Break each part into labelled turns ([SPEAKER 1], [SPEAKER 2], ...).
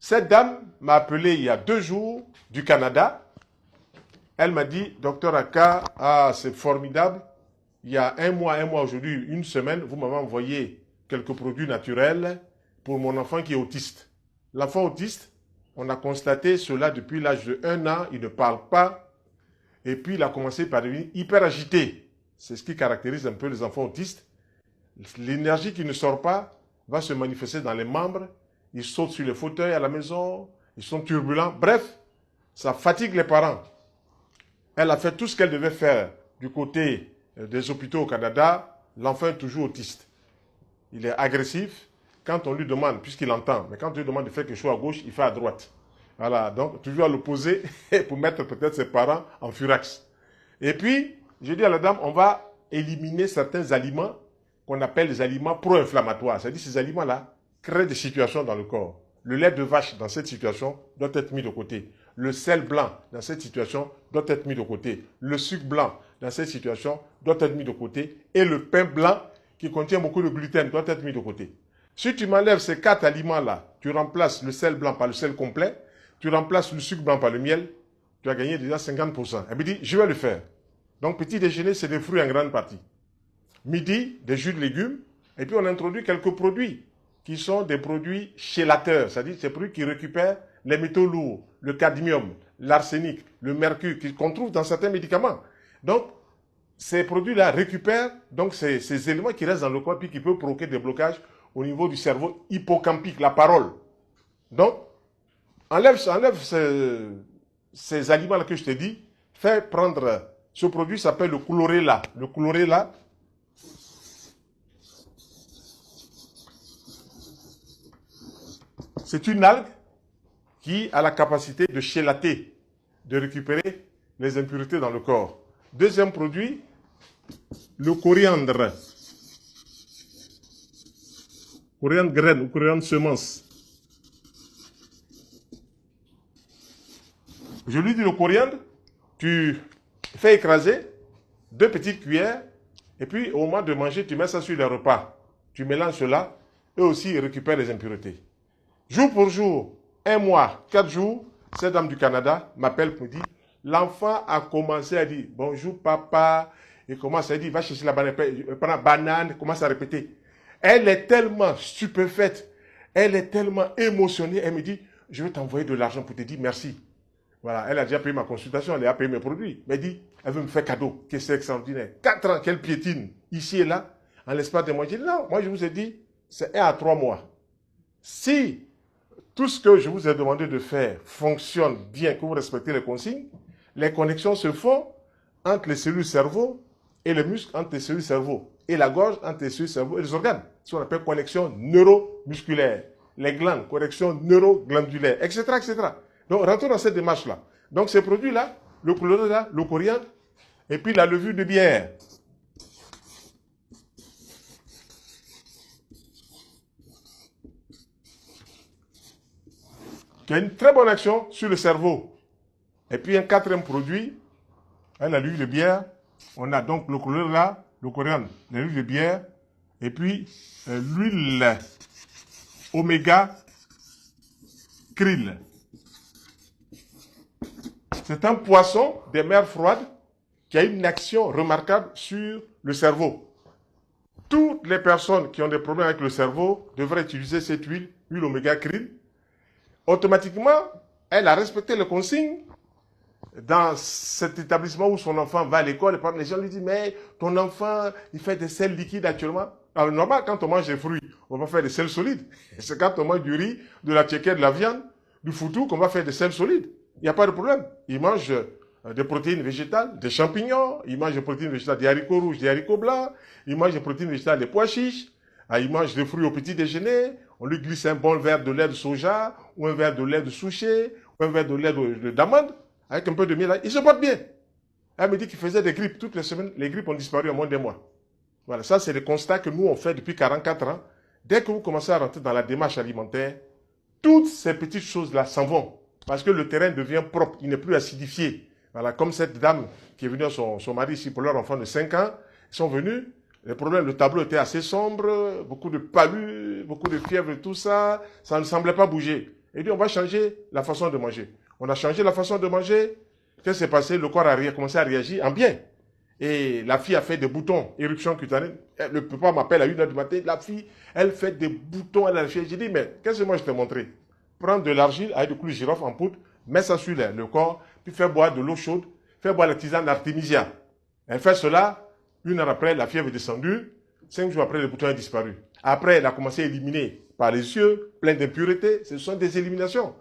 [SPEAKER 1] Cette dame m'a appelé il y a 2 jours du Canada. Elle m'a dit, docteur Aka, ah, c'est formidable. Il y a un mois aujourd'hui, une semaine, vous m'avez envoyé quelques produits naturels pour mon enfant qui est autiste. L'enfant autiste, on a constaté cela depuis l'âge de 1 an, il ne parle pas. Et puis il a commencé par devenir hyper agité. C'est ce qui caractérise un peu les enfants autistes. L'énergie qui ne sort pas va se manifester dans les membres. Ils sautent sur les fauteuils à la maison, ils sont turbulents. Bref, ça fatigue les parents. Elle a fait tout ce qu'elle devait faire du côté des hôpitaux au Canada. L'enfant est toujours autiste. Il est agressif. Quand on lui demande, puisqu'il entend, mais quand on lui demande de faire quelque chose à gauche, il fait à droite. Voilà, donc toujours à l'opposé pour mettre peut-être ses parents en furax. Et puis, j'ai dit à la dame, on va éliminer certains aliments qu'on appelle les aliments pro-inflammatoires. C'est-à-dire ces aliments-là créent des situations dans le corps. Le lait de vache, dans cette situation, doit être mis de côté. Le sel blanc, dans cette situation, doit être mis de côté. Le sucre blanc, dans cette situation, doit être mis de côté. Et le pain blanc, qui contient beaucoup de gluten, doit être mis de côté. Si tu m'enlèves ces 4 aliments-là, tu remplaces le sel blanc par le sel complet, tu remplaces le sucre blanc par le miel, tu as gagné déjà 50%. Elle me dit, je vais le faire. Donc, petit déjeuner, c'est des fruits en grande partie. Midi, des jus de légumes. Et puis, on introduit quelques produits qui sont des produits chélateurs, c'est-à-dire ces produits qui récupèrent les métaux lourds, le cadmium, l'arsenic, le mercure, qu'on trouve dans certains médicaments. Donc, ces produits-là récupèrent donc ces éléments qui restent dans le corps et qui peuvent provoquer des blocages au niveau du cerveau hippocampique, la parole. Donc, enlève ces aliments-là que je t'ai dit, fais prendre ce produit, s'appelle le chlorella. Le chlorella, c'est une algue qui a la capacité de chélater, de récupérer les impuretés dans le corps. Deuxième produit, le coriandre. Coriandre graine ou coriandre semence. Je lui dis le coriandre, tu fais écraser 2 petites cuillères et puis au moment de manger, tu mets ça sur les repas. Tu mélanges cela, eux aussi ils récupèrent les impuretés. Jour pour jour, 1 mois, 4 jours, cette dame du Canada m'appelle pour me dire, l'enfant a commencé à dire, bonjour papa, il commence à dire, va chercher la banane, il prend la banane, il commence à répéter. Elle est tellement stupéfaite, elle est tellement émotionnée, elle me dit, je vais t'envoyer de l'argent pour te dire merci. Voilà, elle a déjà payé ma consultation, elle a payé mes produits. Mais elle dit, elle veut me faire cadeau, que c'est extraordinaire. 4 ans qu'elle piétine, ici et là, en l'espace de mois. Je dis, non, moi je vous ai dit, c'est 1 à 3 mois. Si tout ce que je vous ai demandé de faire fonctionne bien, que vous respectez les consignes, les connexions se font entre les cellules cerveau et les muscles entre les cellules cerveau et la gorge entre les cellules cerveau et les organes. Ce qu'on appelle connexion neuromusculaire. Les glandes, connexion neuroglandulaire, etc., etc. Donc, rentrons dans cette démarche-là. Donc, ces produits-là, le chlorella, le coriandre, et puis la levure de bière. Qui a une très bonne action sur le cerveau. Et puis, un 4e produit, la levure de bière. On a donc le chlorella, le coriandre, la levure de bière, et puis l'huile oméga krill. C'est un poisson des mers froides qui a une action remarquable sur le cerveau. Toutes les personnes qui ont des problèmes avec le cerveau devraient utiliser cette huile oméga krill. Automatiquement, elle a respecté les consignes. Dans cet établissement où son enfant va à l'école, les gens lui disent, mais ton enfant, il fait des sels liquides actuellement. Alors, normal, quand on mange des fruits, on va faire des sels solides. C'est quand on mange du riz, de la tchéquette, de la viande, du foutou, qu'on va faire des sels solides. Il n'y a pas de problème. Il mange des protéines végétales, des champignons, il mange des protéines végétales, des haricots rouges, des haricots blancs, il mange des protéines végétales, des pois chiches, il mange des fruits au petit déjeuner, on lui glisse un bon verre de lait de soja, ou un verre de lait de souchet, ou un verre de lait d'amande, avec un peu de miel, il se porte bien. Elle me dit qu'il faisait des grippes toutes les semaines, les grippes ont disparu en moins d'1 mois. Voilà, ça c'est le constat que nous on fait depuis 44 ans. Dès que vous commencez à rentrer dans la démarche alimentaire, toutes ces petites choses-là s'en vont. Parce que le terrain devient propre, il n'est plus acidifié. Voilà, comme cette dame qui est venue à son mari ici pour leur enfant de 5 ans, ils sont venus, le tableau était assez sombre, beaucoup de palus, beaucoup de fièvre et tout ça, ça ne semblait pas bouger. Et dit, on va changer la façon de manger. On a changé la façon de manger. Qu'est-ce qui s'est passé? Le corps a commencé à réagir en bien. Et la fille a fait des boutons, éruption cutanée. Le papa m'appelle à 1h du matin. La fille, elle fait des boutons. Elle a fait. J'ai dit, mais qu'est-ce que moi je t'ai montré? Prends de l'argile avec du clou de girofle en poudre, mets ça sur le corps, puis fais boire de l'eau chaude, fais boire la tisane d'artémisia. Elle fait cela. 1 heure après, la fièvre est descendue. 5 jours après, le bouton a disparu. Après, elle a commencé à éliminer par les yeux, plein d'impuretés. Ce sont des éliminations.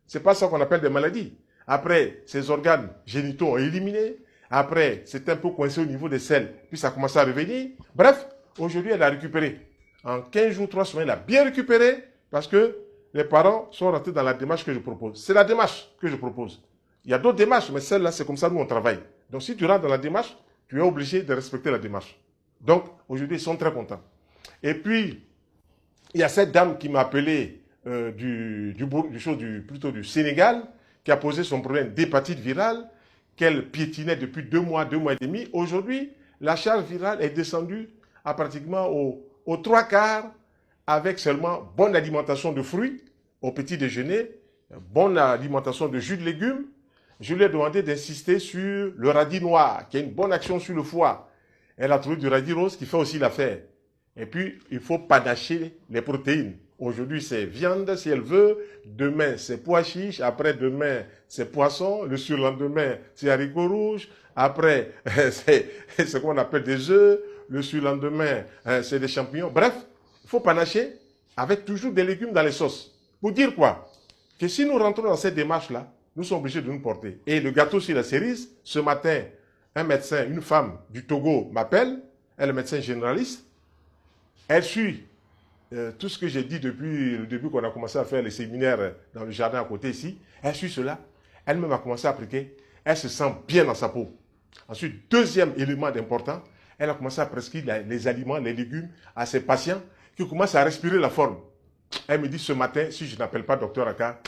[SPEAKER 1] Ce n'est pas ça qu'on appelle des maladies. Après, ses organes génitaux ont éliminé. Après, c'est un peu coincé au niveau des selles. Puis ça a commencé à revenir. Bref, aujourd'hui, elle a récupéré. En 15 jours, 3 semaines, elle a bien récupéré parce que les parents sont rentrés dans la démarche que je propose. C'est la démarche que je propose. Il y a d'autres démarches, mais celle-là, c'est comme ça nous on travaille. Donc, si tu rentres dans la démarche, tu es obligé de respecter la démarche. Donc, aujourd'hui, ils sont très contents. Et puis, il y a cette dame qui m'a appelé plutôt du Sénégal, qui a posé son problème d'hépatite virale, qu'elle piétinait depuis 2 mois, 2 mois et demi. Aujourd'hui, la charge virale est descendue à pratiquement aux 3/4, avec seulement bonne alimentation de fruits au petit déjeuner, bonne alimentation de jus de légumes. Je lui ai demandé d'insister sur le radis noir, qui a une bonne action sur le foie. Elle a trouvé du radis rose qui fait aussi l'affaire. Et puis, il faut panacher les protéines. Aujourd'hui, c'est viande, si elle veut. Demain, c'est pois chiche. Après-demain, c'est poisson. Le surlendemain, c'est haricots rouges. Après, c'est ce qu'on appelle des œufs. Le surlendemain, c'est des champignons. Bref, il faut panacher avec toujours des légumes dans les sauces. Pour dire quoi? Que si nous rentrons dans cette démarche-là, nous sommes obligés de nous porter. Et le gâteau sur la cerise, ce matin, un médecin, une femme du Togo m'appelle. Elle est médecin généraliste. Elle suit tout ce que j'ai dit depuis le début qu'on a commencé à faire les séminaires dans le jardin à côté ici. Elle suit cela. Elle-même a commencé à appliquer. Elle se sent bien dans sa peau. Ensuite, deuxième élément important, elle a commencé à prescrire les aliments, les légumes à ses patients qui commencent à respirer la forme. Elle me dit ce matin, si je n'appelle pas Dr Aka,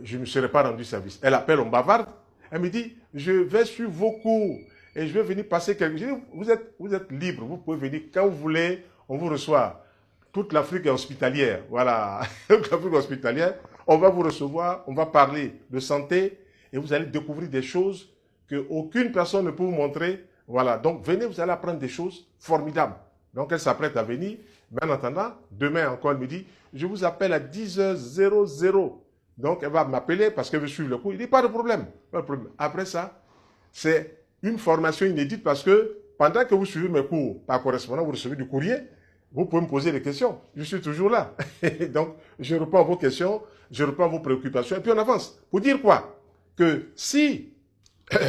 [SPEAKER 1] je ne me serai pas rendu service. Elle appelle, on bavarde. Elle me dit, je vais suivre vos cours et je vais venir passer quelques jours. Vous êtes libre, vous pouvez venir quand vous voulez, on vous reçoit. Toute l'Afrique est hospitalière, voilà. Toute l'Afrique est hospitalière, on va vous recevoir, on va parler de santé et vous allez découvrir des choses qu'aucune personne ne peut vous montrer. Voilà, donc venez, vous allez apprendre des choses formidables. Donc elle s'apprête à venir. Mais en attendant, demain encore, elle me dit, je vous appelle à 10h00. Donc elle va m'appeler parce qu'elle veut suivre le cours. Il dit, pas de problème, pas de problème. Après ça, c'est une formation inédite parce que pendant que vous suivez mes cours par correspondance, vous recevez du courrier, vous pouvez me poser des questions. Je suis toujours là. Donc, je réponds à vos questions, je réponds à vos préoccupations, et puis on avance. Pour dire quoi? Que si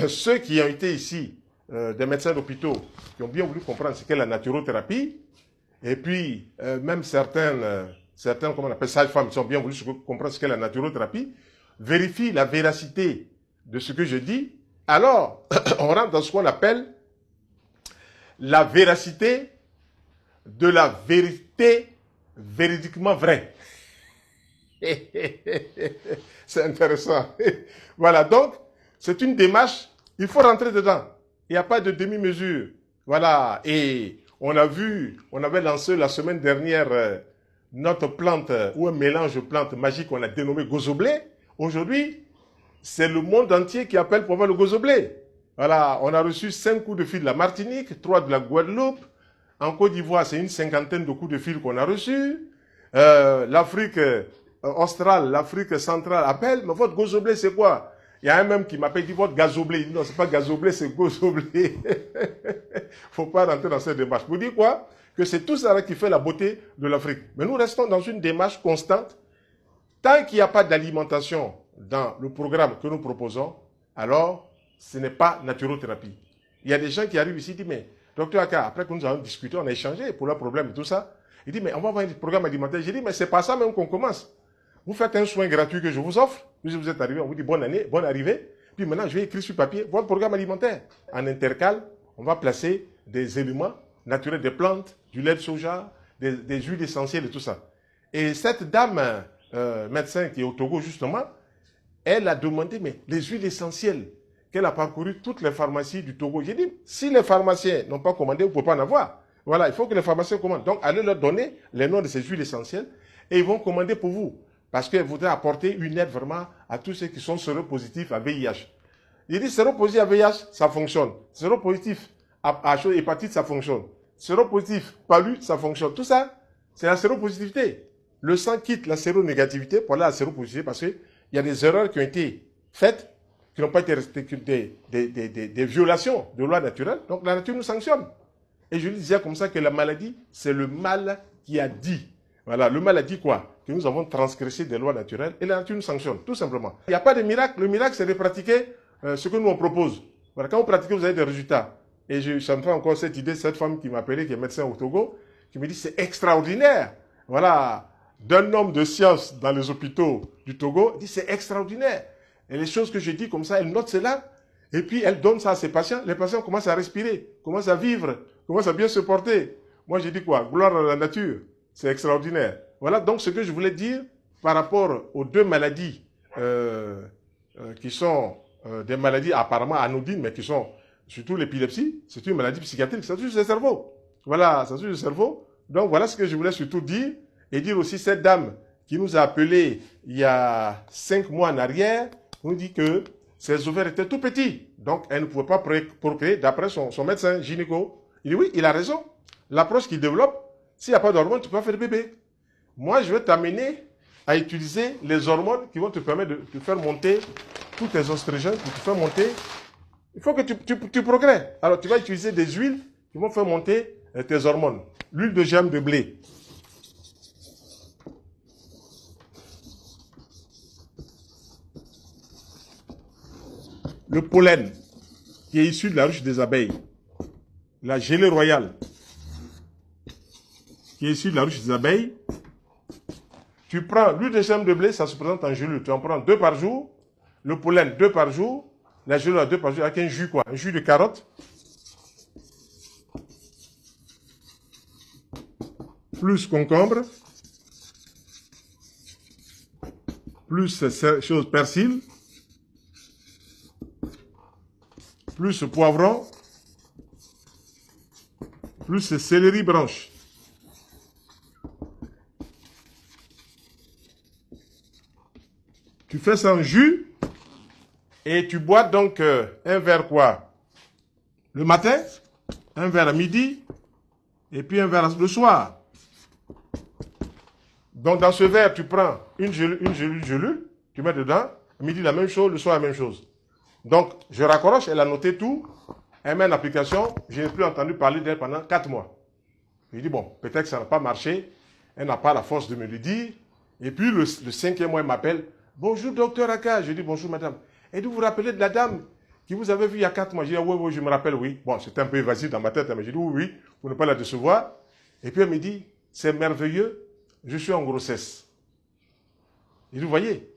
[SPEAKER 1] ceux qui ont été ici, des médecins d'hôpitaux, qui ont bien voulu comprendre ce qu'est la naturothérapie, et puis même certains, comment on appelle ça, femmes, qui ont bien voulu comprendre ce qu'est la naturothérapie, vérifient la véracité de ce que je dis, alors on rentre dans ce qu'on appelle la véracité de la vérité véridiquement vraie. C'est intéressant. Voilà, donc, c'est une démarche, il faut rentrer dedans. Il n'y a pas de demi-mesure. Voilà, et on avait lancé la semaine dernière notre plante, ou un mélange de plantes magiques qu'on a dénommé gozoblé. Aujourd'hui, c'est le monde entier qui appelle pour voir le gozoblé. Voilà, on a reçu 5 coups de fil de la Martinique, 3 de la Guadeloupe. En Côte d'Ivoire, c'est une 50aine de coups de fil qu'on a reçus. L'Afrique australe, l'Afrique centrale appelle, mais votre gozoblé, c'est quoi? Il y a un même qui m'appelle, il dit votre gazoblé. Il dit non, c'est pas gazoblé, c'est gozoblé. Faut pas rentrer dans cette démarche. Vous dites quoi? Que c'est tout ça qui fait la beauté de l'Afrique. Mais nous restons dans une démarche constante. Tant qu'il n'y a pas d'alimentation dans le programme que nous proposons, alors ce n'est pas naturothérapie. Il y a des gens qui arrivent ici et disent, mais Docteur Aka, après que nous avons discuté, on a échangé pour leurs problèmes et tout ça, il dit, mais on va avoir un programme alimentaire. J'ai dit, mais c'est pas ça même qu'on commence. Vous faites un soin gratuit que je vous offre, puis vous êtes arrivé, on vous dit bonne année, bonne arrivée, puis maintenant je vais écrire sur papier votre programme alimentaire. En intercale, on va placer des éléments naturels, des plantes, du lait de soja, des huiles essentielles et tout ça. Et cette dame, médecin qui est au Togo justement, elle a demandé, mais les huiles essentielles, qu'elle a parcouru toutes les pharmacies du Togo. J'ai dit, si les pharmaciens n'ont pas commandé, vous ne pouvez pas en avoir. Voilà, il faut que les pharmaciens commandent. Donc, allez leur donner les noms de ces huiles essentielles et ils vont commander pour vous. parce qu'elle voudrait apporter une aide vraiment à tous ceux qui sont séropositifs à VIH. Il dit séropositif à VIH, ça fonctionne. Séropositif à hépatite, ça fonctionne. Séropositif palu, ça fonctionne. Tout ça, c'est la séropositivité. Le sang quitte la séronégativité pour aller à la séropositivité parce qu'il y a des erreurs qui ont été faites, qui n'ont pas été respectées, des violations de lois naturelles. Donc la nature nous sanctionne. Et je lui disais comme ça que la maladie, c'est le mal qui a dit. Voilà, le mal a dit quoi? Que nous avons transgressé des lois naturelles et la nature nous sanctionne, tout simplement. Il n'y a pas de miracle. Le miracle, c'est de pratiquer ce que nous on propose. Voilà, quand vous pratiquez, vous avez des résultats. Et je suis en train encore cette idée, cette femme qui m'a appelé, qui est médecin au Togo, qui me dit c'est extraordinaire. Voilà, d'un homme de science dans les hôpitaux du Togo, dit c'est extraordinaire. Et les choses que je dis comme ça, elle note cela, et puis elle donne ça à ses patients. Les patients commencent à respirer, commencent à vivre, commencent à bien se porter. Moi, j'ai dit quoi? Gloire à la nature. C'est extraordinaire. Voilà donc ce que je voulais dire par rapport aux deux maladies qui sont des maladies apparemment anodines, mais qui sont surtout l'épilepsie. C'est une maladie psychiatrique, ça touche le cerveau. Voilà, ça touche le cerveau. Donc voilà ce que je voulais surtout dire. Et dire aussi cette dame qui nous a appelé il y a 5 mois en arrière, nous dit que ses ovaires étaient tout petits. Donc elle ne pouvait pas procréer d'après son médecin gynéco. Il dit oui, il a raison. L'approche qu'il développe, s'il n'y a pas d'hormones, tu peux pas faire de bébé. Moi, je vais t'amener à utiliser les hormones qui vont te permettre de te faire monter tous tes oestrogènes, pour te faire monter. Il faut que tu progresses. Alors, tu vas utiliser des huiles qui vont faire monter tes hormones. L'huile de germe de blé. Le pollen, qui est issu de la ruche des abeilles. La gelée royale, qui est issue de la ruche des abeilles. Tu prends l'huile de germe de blé, ça se présente en gelule. Tu en prends 2 par jour. Le pollen, 2 par jour. La gelule, 2 par jour, avec un jus, quoi. Un jus de carotte. Plus concombre. Plus chose persil. Plus poivron. Plus céleri branche. Tu fais ça en jus et tu bois donc un verre quoi? Le matin, un verre à midi et puis un verre le soir. Donc dans ce verre, tu prends une gelule, tu mets dedans, à midi la même chose, le soir la même chose. Donc je raccroche, elle a noté tout, elle met en application, je n'ai plus entendu parler d'elle pendant 4 mois. Je dis bon, peut-être que ça n'a pas marché, elle n'a pas la force de me le dire. Et puis le 5e mois, elle m'appelle. Bonjour, docteur Aka. Je dis bonjour, madame. Et vous vous rappelez de la dame qui vous avait vu il y a 4 mois? Je dis oui, oui, je me rappelle, oui. Bon, c'était un peu évasif dans ma tête, mais je dis oui, oui, pour ne pas la décevoir. Et puis elle me dit, c'est merveilleux, je suis en grossesse. Je dis, vous voyez,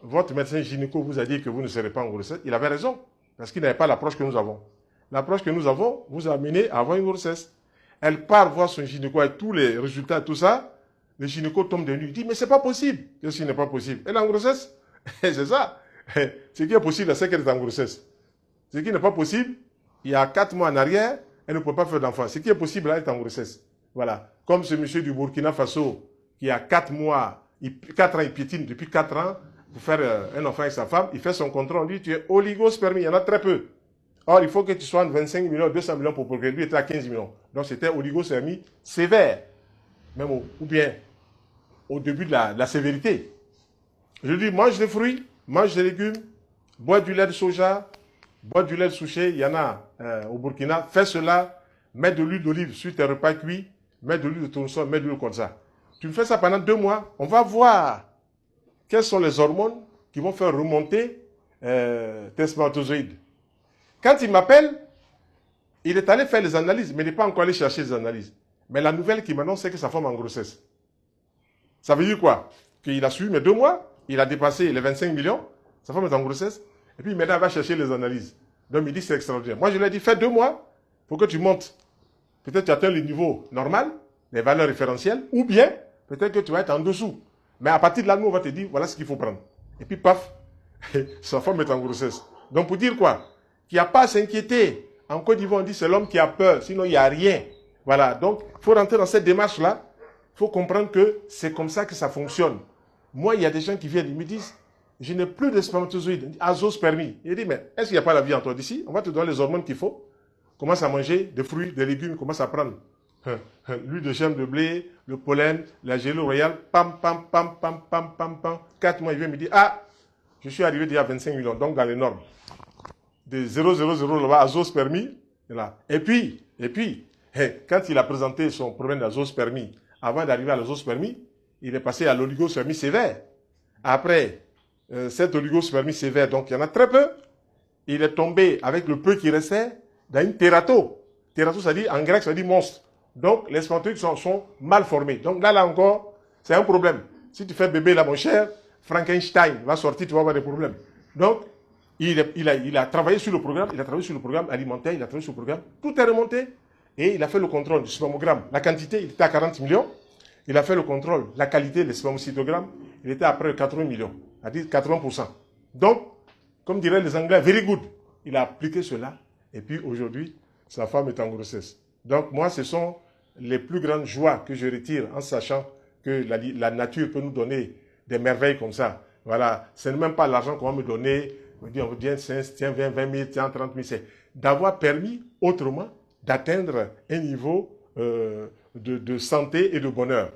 [SPEAKER 1] votre médecin gynéco vous a dit que vous ne serez pas en grossesse. Il avait raison, parce qu'il n'avait pas l'approche que nous avons. L'approche que nous avons vous a amené à avoir une grossesse. Elle part voir son gynéco avec tous les résultats, tout ça. Le gynéco tombe de nuit, il dit, mais c'est pas possible. Qu'est-ce qui n'est pas possible? Elle est en grossesse. C'est ça. Ce qui est possible, c'est qu'elle est en grossesse. Ce qui n'est pas possible, il y a 4 mois en arrière, elle ne peut pas faire d'enfant. Ce qui est possible, elle est en grossesse. Voilà. Comme ce monsieur du Burkina Faso, qui a 4 mois, 4 ans, il piétine depuis 4 ans pour faire un enfant avec sa femme, il fait son contrat, on dit, tu es oligospermie, il y en a très peu. Or, il faut que tu sois en 25 millions, 200 millions pour progresser. Lui était à 15 millions. Donc, c'était oligospermie sévère. Même ou bien au début de la sévérité. Je dis, mange des fruits, mange des légumes, bois du lait de soja, bois du lait de souchet, il y en a au Burkina. Fais cela, mets de l'huile d'olive sur tes repas cuits, mets de l'huile de tournesol, mets de l'huile comme ça. Tu fais ça pendant 2 mois, on va voir quelles sont les hormones qui vont faire remonter tes spermatozoïdes. Quand il m'appelle, il est allé faire les analyses, mais il n'est pas encore allé chercher les analyses. Mais la nouvelle qui m'annonce, c'est que sa femme est en grossesse. Ça veut dire quoi? Qu'il a suivi mes 2 mois, il a dépassé les 25 millions, sa femme est en grossesse, et puis maintenant elle va chercher les analyses. Donc il dit c'est extraordinaire. Moi je lui ai dit, fais 2 mois pour que tu montes. Peut-être tu atteins le niveau normal, les valeurs référentielles, ou bien peut-être que tu vas être en dessous. Mais à partir de là, nous on va te dire, voilà ce qu'il faut prendre. Et puis paf, sa femme est en grossesse. Donc pour dire quoi? Qu'il n'y a pas à s'inquiéter. En Côte d'Ivoire on dit c'est l'homme qui a peur, sinon il n'y a rien. Voilà, donc il faut rentrer dans cette démarche-là. Il faut comprendre que c'est comme ça que ça fonctionne. Moi, il y a des gens qui viennent, ils me disent, je n'ai plus de spermatozoïdes, azoospermie. Il dit, mais est-ce qu'il n'y a pas la vie en toi d'ici? On va te donner les hormones qu'il faut. Commence à manger des fruits, des légumes, commence à prendre l'huile de germe de blé, le pollen, la gélule royale, pam, pam, pam, pam, pam, pam, pam. 4 mois, il vient me dire, ah, je suis arrivé déjà à 25 millions, donc dans les normes. De 000 là-bas, azoospermie. Là. Et puis, quand il a présenté son problème d'azoospermie, avant d'arriver à l'azoospermie, il est passé à l'oligospermie sévère. Après cette oligospermie sévère, donc il y en a très peu, il est tombé avec le peu qui restait dans une térato. Térato, ça dit, en grec, ça dit monstre. Donc les spermatozoïdes sont mal formés. Donc là encore, c'est un problème. Si tu fais bébé là, mon cher, Frankenstein va sortir, tu vas avoir des problèmes. Donc, il a travaillé sur le programme, alimentaire, il a travaillé sur le programme, tout est remonté. Et il a fait le contrôle du spermogramme. La quantité, il était à 40 millions. Il a fait le contrôle, la qualité des spermocytogrammes, il était à près de 80 millions, c'est-à-dire 80%. Donc, comme diraient les Anglais, very good. Il a appliqué cela, et puis aujourd'hui, sa femme est en grossesse. Donc, moi, ce sont les plus grandes joies que je retire en sachant que la nature peut nous donner des merveilles comme ça. Voilà, ce n'est même pas l'argent qu'on va me donner, on me dit, tiens, 20 000, tiens, 30 000, c'est d'avoir permis autrement d'atteindre un niveau de santé et de bonheur.